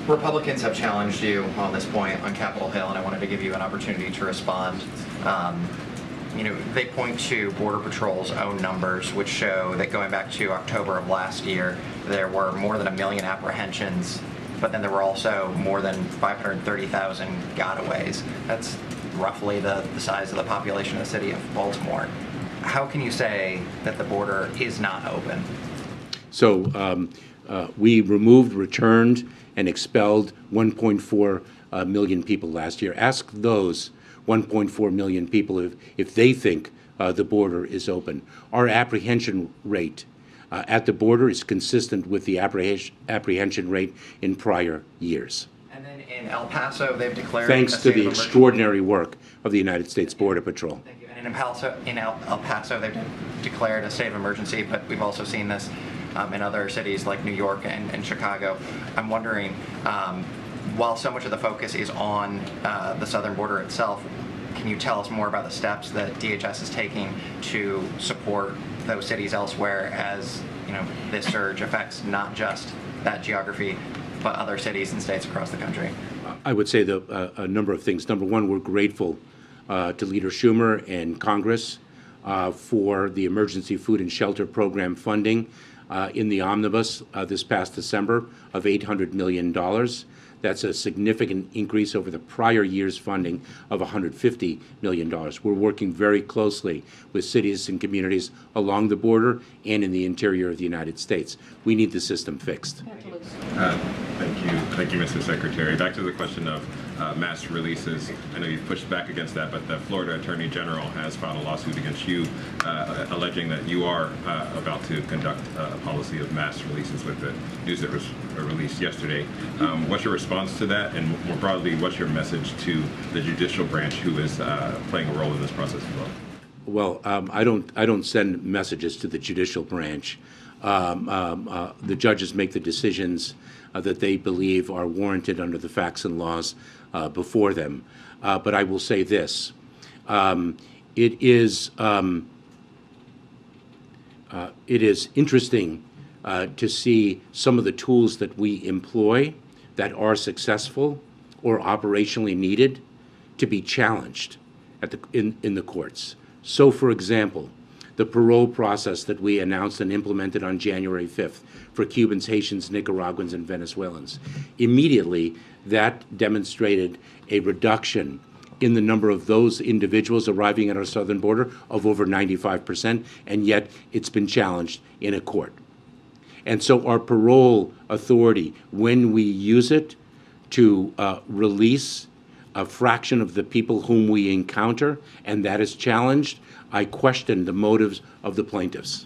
Republicans have challenged you on this point on Capitol Hill, and I wanted to give you an opportunity to respond. They point to Border Patrol's own numbers, which show that going back to October of last year, there were more than 1 million apprehensions, but then there were also more than 530,000 gotaways. That's roughly the size of the population of the city of Baltimore. How can you say that the border is not open? So we removed, returned, and expelled 1.4 million people last year. Ask those 1.4 million people if they think the border is open. Our apprehension rate at the border is consistent with the apprehension rate in prior years. And then in El Paso, they've declared thanks to the extraordinary work of the United States Border Patrol. Thank you. And in El Paso, they've declared a state of emergency, but we've also seen this in other cities like New York and Chicago. I'm wondering, while so much of the focus is on the southern border itself, can you tell us more about the steps that DHS is taking to support those cities elsewhere, as this surge affects not just that geography, but other cities and states across the country? I would say a number of things. Number one, we're grateful to Leader Schumer and Congress for the Emergency Food and Shelter Program funding in the omnibus this past December of $800 million. That's a significant increase over the prior year's funding of $150 million. We're working very closely with cities and communities along the border and in the interior of the United States. We need the system fixed. Thank you, Mr. Secretary. Back to the question of mass releases. I know you've pushed back against that, but the Florida Attorney General has filed a lawsuit against you, alleging that you are about to conduct a policy of mass releases with the news that was released yesterday. What's your response to that, and more broadly, what's your message to the judicial branch, who is playing a role in this process as well? Well, I don't send messages to the judicial branch. The judges make the decisions that they believe are warranted under the facts and laws before them. But I will say this: it is interesting to see some of the tools that we employ that are successful or operationally needed to be challenged in the courts. So, for example, the parole process that we announced and implemented on January 5th for Cubans, Haitians, Nicaraguans, and Venezuelans. Immediately, that demonstrated a reduction in the number of those individuals arriving at our southern border of over 95%, and yet it's been challenged in a court. And so our parole authority, when we use it to release a fraction of the people whom we encounter, and that is challenged, I question the motives of the plaintiffs.